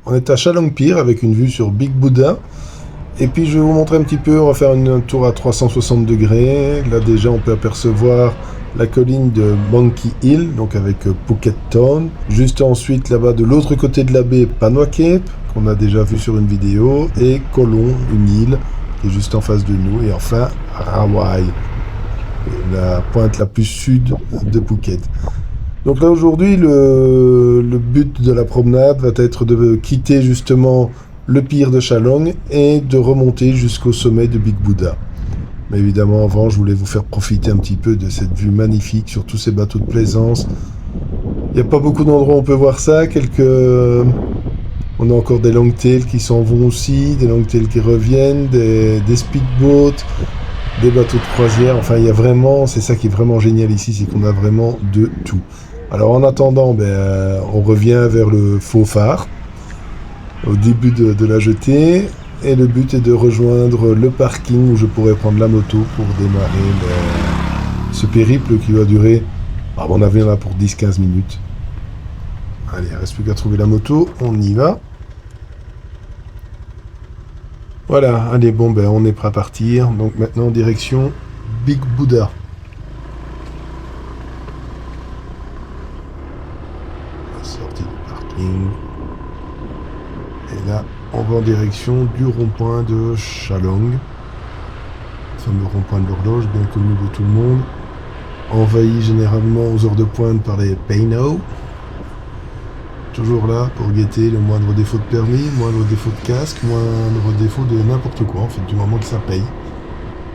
On est à Chalongpir avec une vue sur Big Buddha. Et puis je vais vous montrer un petit peu, on va faire un tour à 360 degrés. Là déjà on peut apercevoir la colline de Monkey Hill, donc avec Phuket Town. Juste ensuite là-bas de l'autre côté de la baie, Panwa Cape, qu'on a déjà vu sur une vidéo. Et Kolong, une île qui est juste en face de nous. Et enfin Rawai, la pointe la plus sud de Phuket. Donc là aujourd'hui le but de la promenade va être de quitter justement le pier de Chalong et de remonter jusqu'au sommet de Big Buddha. Mais évidemment avant je voulais vous faire profiter un petit peu de cette vue magnifique sur tous ces bateaux de plaisance. Il n'y a pas beaucoup d'endroits où on peut voir ça, on a encore des longtails qui s'en vont aussi, des longtails qui reviennent, des speedboats, des bateaux de croisière, enfin il y a vraiment, c'est ça qui est vraiment génial ici, c'est qu'on a vraiment de tout. Alors en attendant, on revient vers le faux phare, au début de la jetée, et le but est de rejoindre le parking où je pourrais prendre la moto pour démarrer ce périple qui va durer, à mon avis, on a pour 10-15 minutes. Allez, il ne reste plus qu'à trouver la moto, on y va. Voilà, allez, bon, on est prêt à partir, donc maintenant direction Big Buddha. Sortie du parking. Et là, on va en direction du rond-point de Chalong. Le fameux rond-point de l'horloge, bien connu de tout le monde. Envahi généralement aux heures de pointe par les Paino. Toujours là pour guetter le moindre défaut de permis, moindre défaut de casque, moindre défaut de n'importe quoi, en fait, du moment que ça paye.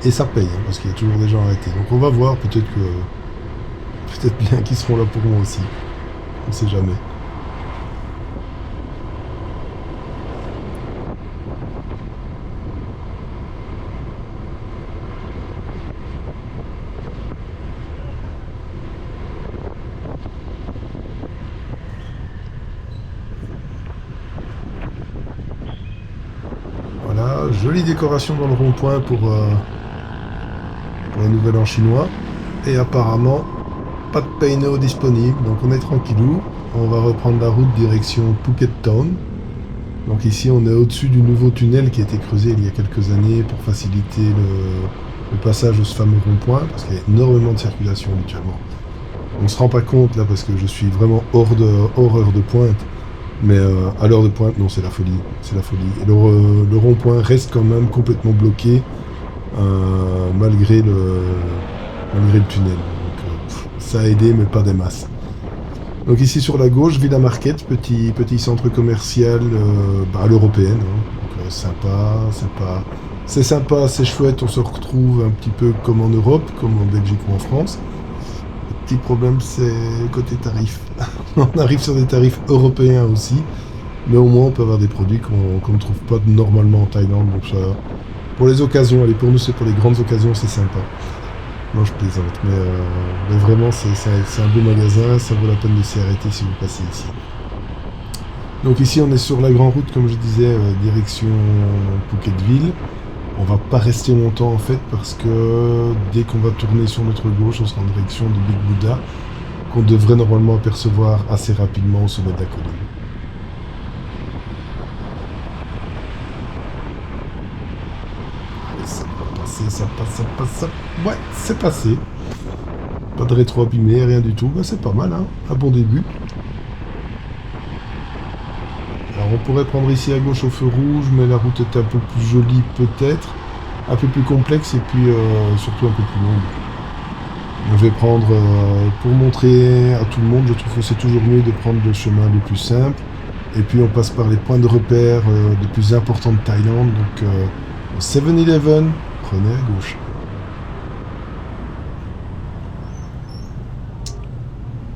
Et ça paye, hein, parce qu'il y a toujours des gens arrêtés. Donc on va voir, peut-être bien qu'ils seront là pour moi aussi. On sait jamais. Voilà, jolie décoration dans le rond-point pour le nouvel an chinois. Et apparemment, pas de Paino disponible, donc on est tranquillou. On va reprendre la route direction Phuket Town. Donc ici, on est au-dessus du nouveau tunnel qui a été creusé il y a quelques années pour faciliter le passage de ce fameux rond-point, parce qu'il y a énormément de circulation habituellement. On ne se rend pas compte là parce que je suis vraiment hors heure de pointe. Mais à l'heure de pointe, non, c'est la folie. C'est la folie. Et le rond-point reste quand même complètement bloqué malgré le tunnel. Donc, ça a aidé, mais pas des masses. Donc ici sur la gauche, Villa Market, petit centre commercial à l'européenne. Hein. Donc c'est sympa, c'est chouette. On se retrouve un petit peu comme en Europe, comme en Belgique ou en France. Le petit problème, c'est côté tarif. On arrive sur des tarifs européens aussi, mais au moins on peut avoir des produits qu'on ne trouve pas normalement en Thaïlande. Donc ça, pour les occasions, allez, pour nous c'est pour les grandes occasions, c'est sympa. Non, je plaisante, mais vraiment c'est un beau magasin, ça vaut la peine de s'y arrêter si vous passez ici. Donc ici on est sur la grande route, comme je disais, direction Phuketville. On va pas rester longtemps en fait parce que dès qu'on va tourner sur notre gauche, on sera en direction de Big Buddha, qu'on devrait normalement apercevoir assez rapidement au sommet de la colline. Allez, ça va passer, ça passe. Ouais, c'est passé. Pas de rétro abîmé, rien du tout. Bah, c'est pas mal, hein. Un bon début. Alors on pourrait prendre ici à gauche au feu rouge, mais la route est un peu plus jolie peut-être, un peu plus complexe et puis surtout un peu plus longue. Je vais prendre, pour montrer à tout le monde, je trouve que c'est toujours mieux de prendre le chemin le plus simple. Et puis on passe par les points de repère les plus importants de Thaïlande. Donc au 7-Eleven, prenez à gauche.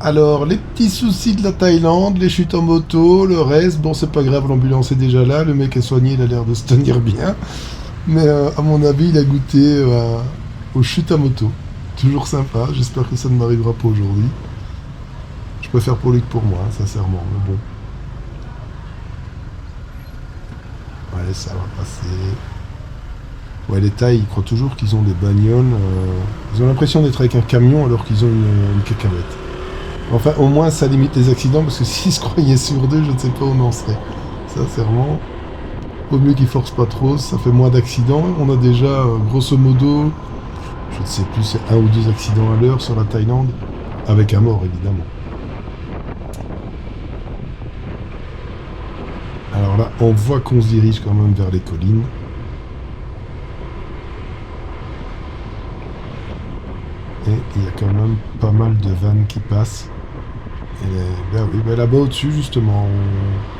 Alors, les petits soucis de la Thaïlande, les chutes en moto, le reste, bon c'est pas grave, l'ambulance est déjà là, le mec est soigné, il a l'air de se tenir bien. Mais à mon avis, il a goûté aux chutes à moto. Toujours sympa, j'espère que ça ne m'arrivera pas aujourd'hui. Je préfère pour lui que pour moi, sincèrement, mais bon. Ouais, ça va passer. Ouais, les Thaïs, ils croient toujours qu'ils ont des bagnoles. Ils ont l'impression d'être avec un camion alors qu'ils ont une cacahuète. Enfin, au moins, ça limite les accidents, parce que s'ils se croyaient sur deux, je ne sais pas où on en serait. Sincèrement, vaut mieux qu'ils forcent pas trop, ça fait moins d'accidents. On a déjà, grosso modo, je ne sais plus, c'est un ou deux accidents à l'heure sur la Thaïlande, avec un mort évidemment. Alors là, on voit qu'on se dirige quand même vers les collines. Et il y a quand même pas mal de vannes qui passent. Et ben oui, ben là-bas au-dessus, justement,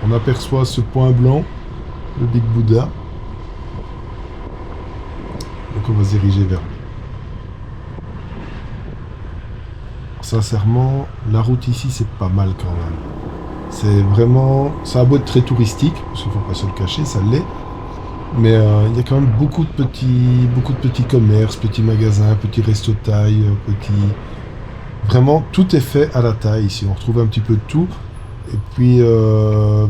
on aperçoit ce point blanc, le Big Buddha. Donc on va se diriger vers lui. Sincèrement, la route ici, c'est pas mal quand même. C'est vraiment... Ça a beau être très touristique, parce qu'il faut pas se le cacher, ça l'est. Mais il y a quand même beaucoup de petits commerces, petits magasins, petits restos thaï, petits... Vraiment, tout est fait à la taille ici. On retrouve un petit peu de tout. Et puis,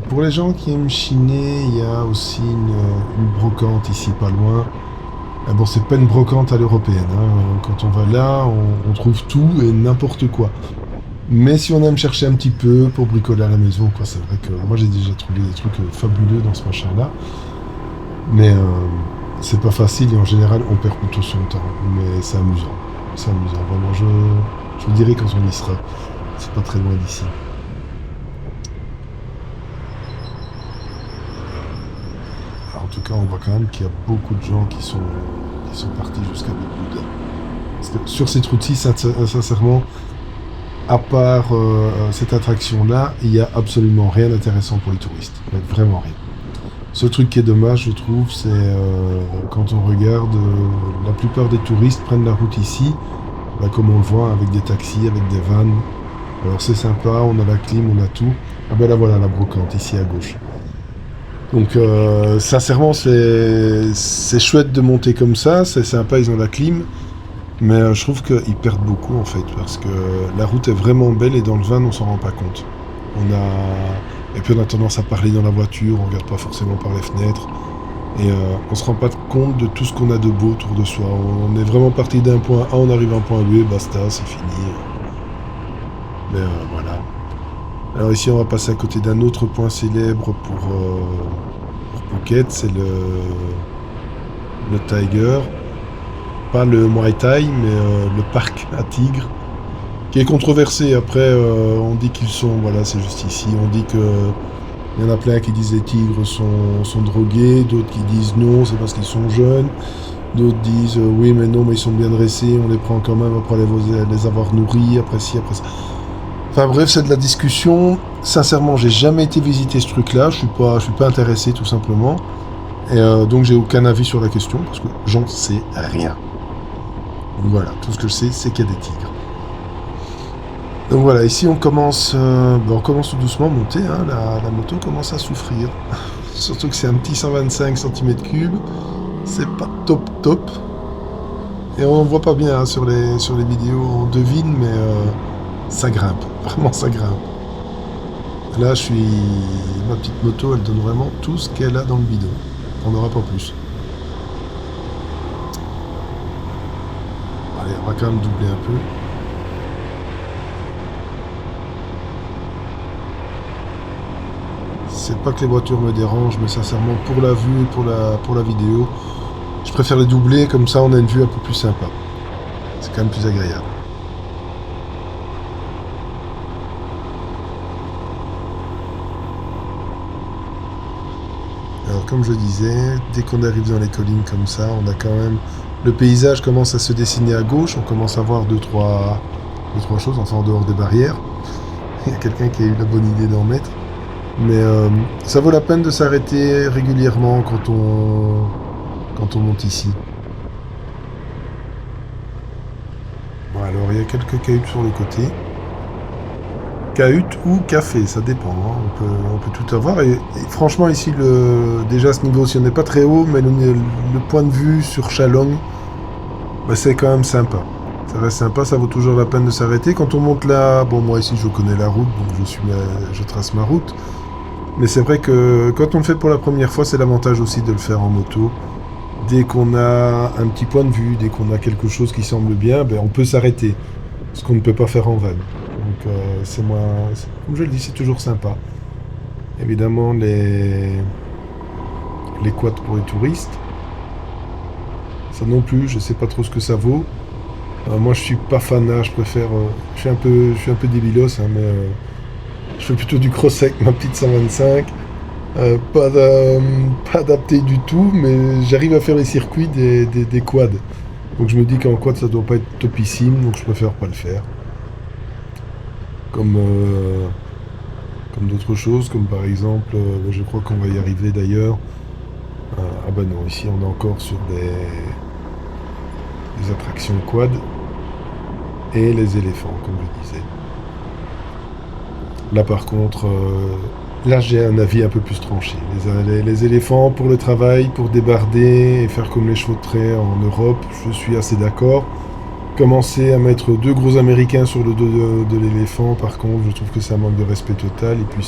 pour les gens qui aiment chiner, il y a aussi une brocante ici, pas loin. Ah bon, c'est pas une brocante à l'européenne, hein. Quand on va là, on trouve tout et n'importe quoi. Mais si on aime chercher un petit peu pour bricoler à la maison, quoi, c'est vrai que moi j'ai déjà trouvé des trucs fabuleux dans ce machin-là. Mais c'est pas facile et en général on perd plutôt son temps. Mais c'est amusant. C'est amusant. Vraiment, je vous dirai quand on y sera. C'est pas très loin d'ici. Alors, en tout cas, on voit quand même qu'il y a beaucoup de gens qui sont partis jusqu'à Big. Parce que sur cette route-ci, sincèrement, à part cette attraction-là, il n'y a absolument rien d'intéressant pour les touristes. Mais vraiment rien. Ce truc qui est dommage, je trouve, c'est quand on regarde, la plupart des touristes prennent la route ici, bah, comme on le voit, avec des taxis, avec des vannes. Alors c'est sympa, on a la clim, on a tout. Ah ben là voilà la brocante, ici à gauche. Donc sincèrement, c'est chouette de monter comme ça, c'est sympa, ils ont la clim. Mais je trouve qu'ils perdent beaucoup en fait, parce que la route est vraiment belle et dans le van on s'en rend pas compte. On a... Et puis on a tendance à parler dans la voiture, on regarde pas forcément par les fenêtres. Et on se rend pas compte de tout ce qu'on a de beau autour de soi. On est vraiment parti d'un point A, on arrive à un point B, basta, c'est fini. Mais voilà. Alors ici on va passer à côté d'un autre point célèbre pour Phuket, c'est le Tiger. Pas le Muay Thai, mais le parc à tigres, qui est controversé. Après, on dit qu'ils sont, voilà, c'est juste ici. On dit que il y en a plein qui disent les tigres sont drogués, d'autres qui disent non, c'est parce qu'ils sont jeunes. D'autres disent oui, mais non, mais ils sont bien dressés, on les prend quand même après les avoir nourris, après ci, après ça. Enfin bref, c'est de la discussion. Sincèrement, j'ai jamais été visiter ce truc-là. Je suis pas intéressé tout simplement. Et donc j'ai aucun avis sur la question parce que j'en sais rien. Donc voilà, tout ce que je sais, c'est qu'il y a des tigres. Donc voilà, ici on commence tout doucement à monter, hein, la moto commence à souffrir. Surtout que c'est un petit 125 cm3, c'est pas top top. Et on voit pas bien hein, sur les vidéos, on devine, mais ça grimpe, vraiment ça grimpe. Là, ma petite moto, elle donne vraiment tout ce qu'elle a dans le bidon. On n'aura pas plus. Allez, on va quand même doubler un peu. C'est pas que les voitures me dérangent, mais sincèrement, pour la vue et pour la vidéo, je préfère les doubler, comme ça on a une vue un peu plus sympa. C'est quand même plus agréable. Alors comme je disais, dès qu'on arrive dans les collines comme ça, on a quand même... Le paysage commence à se dessiner à gauche, on commence à voir deux, trois choses, enfin en dehors des barrières. Il y a quelqu'un qui a eu la bonne idée d'en mettre. Mais ça vaut la peine de s'arrêter régulièrement quand on monte ici. Bon, alors il y a quelques cahutes sur le côté. Cahute ou café, ça dépend, hein. On peut tout avoir. Et franchement, ici, déjà à ce niveau, si on n'est pas très haut, mais le point de vue sur Chalong, bah, c'est quand même sympa. Ça reste sympa, ça vaut toujours la peine de s'arrêter. Quand on monte là, bon, moi ici, je connais la route, donc je trace ma route. Mais c'est vrai que quand on le fait pour la première fois, c'est l'avantage aussi de le faire en moto. Dès qu'on a un petit point de vue, dès qu'on a quelque chose qui semble bien, ben, on peut s'arrêter. Ce qu'on ne peut pas faire en van. Donc c'est moins... Comme je le dis, c'est toujours sympa. Évidemment, les quads pour les touristes. Ça non plus, je sais pas trop ce que ça vaut. Moi, je suis pas fanat, je préfère. Je suis un peu débilos, hein, mais je fais plutôt du cross avec ma petite 125. Pas adapté du tout, mais j'arrive à faire les circuits des quads. Donc je me dis qu'en quad, ça doit pas être topissime, donc je préfère pas le faire. Comme, comme d'autres choses, comme par exemple, je crois qu'on va y arriver d'ailleurs. Ah bah non, ici on est encore sur des attractions quad et les éléphants, comme je disais. Là par contre, là j'ai un avis un peu plus tranché. Les éléphants pour le travail, pour débarder et faire comme les chevaux de trait en Europe, je suis assez d'accord. Commencer à mettre deux gros Américains sur le dos de l'éléphant, par contre, je trouve que c'est un manque de respect total et puis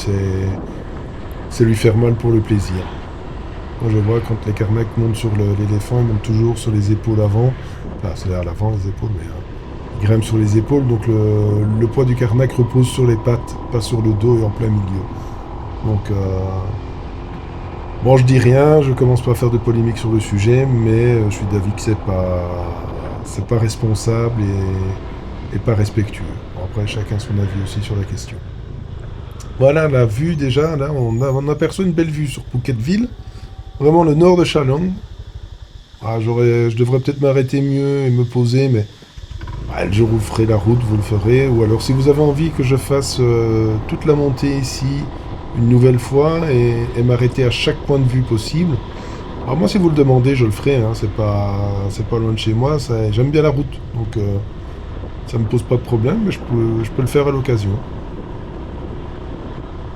c'est lui faire mal pour le plaisir. Moi je vois quand les Karnak montent sur l'éléphant, ils montent toujours sur les épaules avant. Enfin, c'est à l'avant les épaules, mais ils grimpent sur les épaules, donc le poids du Karnak repose sur les pattes, pas sur le dos et en plein milieu. Donc, bon, je dis rien, je commence pas à faire de polémique sur le sujet, mais je suis d'avis que c'est pas responsable et pas respectueux. Bon, après, chacun son avis aussi sur la question. Voilà, la vue déjà, là, on aperçoit une belle vue sur Phuketville. Vraiment le nord de Chalong. Ah, je devrais peut-être m'arrêter mieux et me poser, mais le jour où vous ferez la route, vous le ferez. Ou alors, si vous avez envie que je fasse toute la montée ici une nouvelle fois et m'arrêter à chaque point de vue possible, alors moi, si vous le demandez, je le ferai. Hein, c'est pas loin de chez moi. J'aime bien la route, donc ça me pose pas de problème, mais je peux le faire à l'occasion.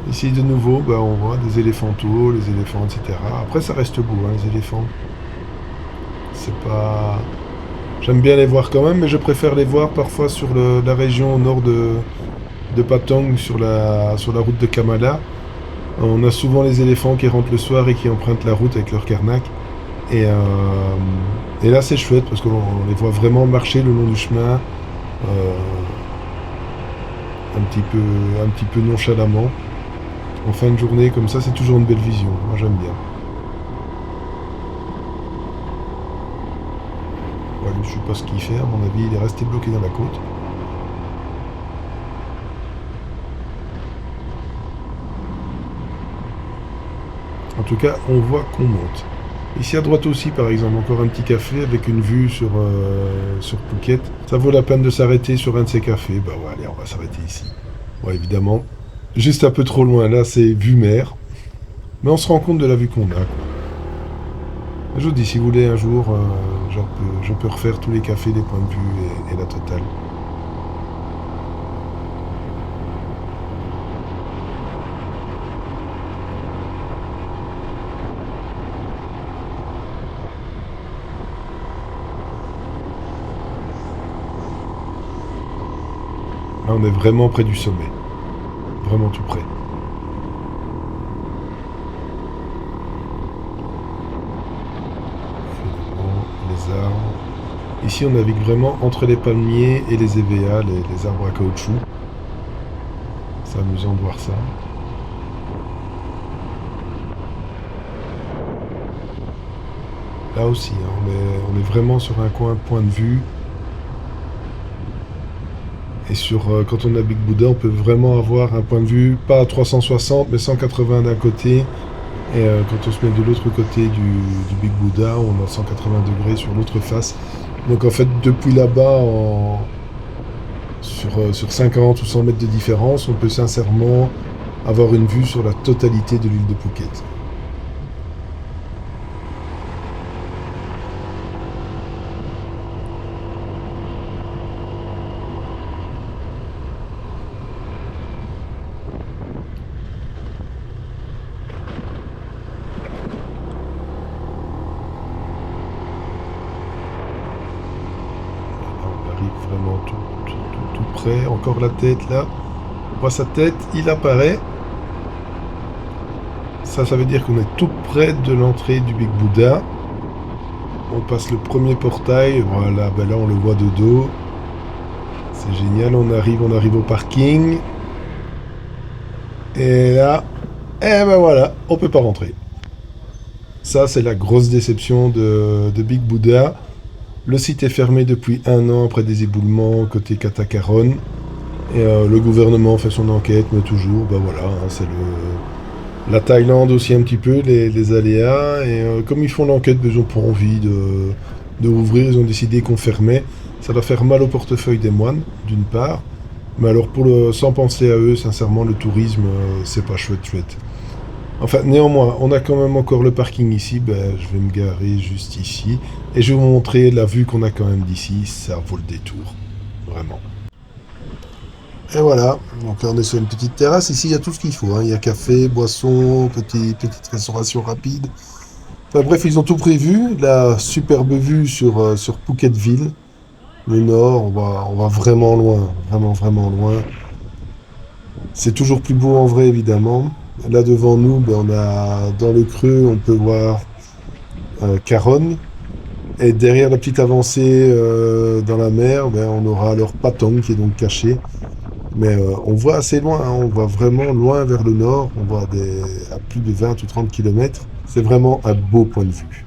Ici, de nouveau, on voit des éléphantaux, les éléphants, etc. Après, ça reste beau, hein, les éléphants. C'est pas. J'aime bien les voir quand même, mais je préfère les voir parfois sur la région au nord de Patong, sur la route de Kamala. On a souvent les éléphants qui rentrent le soir et qui empruntent la route avec leur carnac. Et, euh, et là, c'est chouette parce qu'on les voit vraiment marcher le long du chemin, euh, un petit peu nonchalamment. En fin de journée, comme ça, c'est toujours une belle vision. Moi, j'aime bien. Ouais, lui, je sais pas ce qu'il fait. À mon avis, il est resté bloqué dans la côte. En tout cas, on voit qu'on monte. Ici à droite aussi, par exemple, encore un petit café avec une vue sur Phuket. Ça vaut la peine de s'arrêter sur un de ces cafés. Bah ouais, allez, on va s'arrêter ici. Ouais, évidemment. Juste un peu trop loin, là, c'est vue mer. Mais on se rend compte de la vue qu'on a, quoi. Je vous dis, si vous voulez un jour, je peux refaire tous les cafés, les points de vue et la totale. Là, on est vraiment près du sommet. Vraiment tout près. Finalement, les arbres. Ici, on navigue vraiment entre les palmiers et les EVA, les arbres à caoutchouc. C'est amusant de voir ça. Là aussi, hein, on est vraiment sur un point de vue. Et quand on a Big Buddha, on peut vraiment avoir un point de vue, pas à 360, mais 180 d'un côté. Et quand on se met de l'autre côté du Big Buddha, on a 180 degrés sur l'autre face. Donc en fait, depuis là-bas, sur 50 ou 100 mètres de différence, on peut sincèrement avoir une vue sur la totalité de l'île de Phuket. Là, on arrive vraiment tout près. Encore la tête là. On voit sa tête, il apparaît. Ça veut dire qu'on est tout près de l'entrée du Big Buddha. On passe le premier portail. Voilà, là on le voit de dos. C'est génial, on arrive au parking. Et là, Eh ben voilà, on peut pas rentrer. Ça, c'est la grosse déception de Big Buddha. Le site est fermé depuis 1 an après des éboulements côté Katakaron. Et le gouvernement fait son enquête, mais toujours, bah voilà, hein, c'est la Thaïlande aussi un petit peu, les aléas. Et comme ils font l'enquête, ils n'ont pas envie de rouvrir, ils ont décidé qu'on fermait. Ça va faire mal au portefeuille des moines, d'une part. Mais alors, sans penser à eux, sincèrement, le tourisme, c'est pas chouette, chouette. Enfin, néanmoins, on a quand même encore le parking ici. Ben, je vais me garer juste ici. Et je vais vous montrer la vue qu'on a quand même d'ici. Ça vaut le détour. Vraiment. Et voilà. Donc là, on est sur une petite terrasse. Ici, il y a tout ce qu'il faut, hein. Il y a café, boisson, petite restauration rapide. Enfin, bref, ils ont tout prévu. La superbe vue sur Phukethville. Le nord, on va vraiment loin. Vraiment, vraiment loin. C'est toujours plus beau en vrai, évidemment. Là devant nous, ben, on a dans le creux, on peut voir Caronne. Et derrière la petite avancée dans la mer, ben, on aura alors Patong qui est donc caché. Mais on voit assez loin, hein, on voit vraiment loin vers le nord. On voit à plus de 20 ou 30 kilomètres. C'est vraiment un beau point de vue.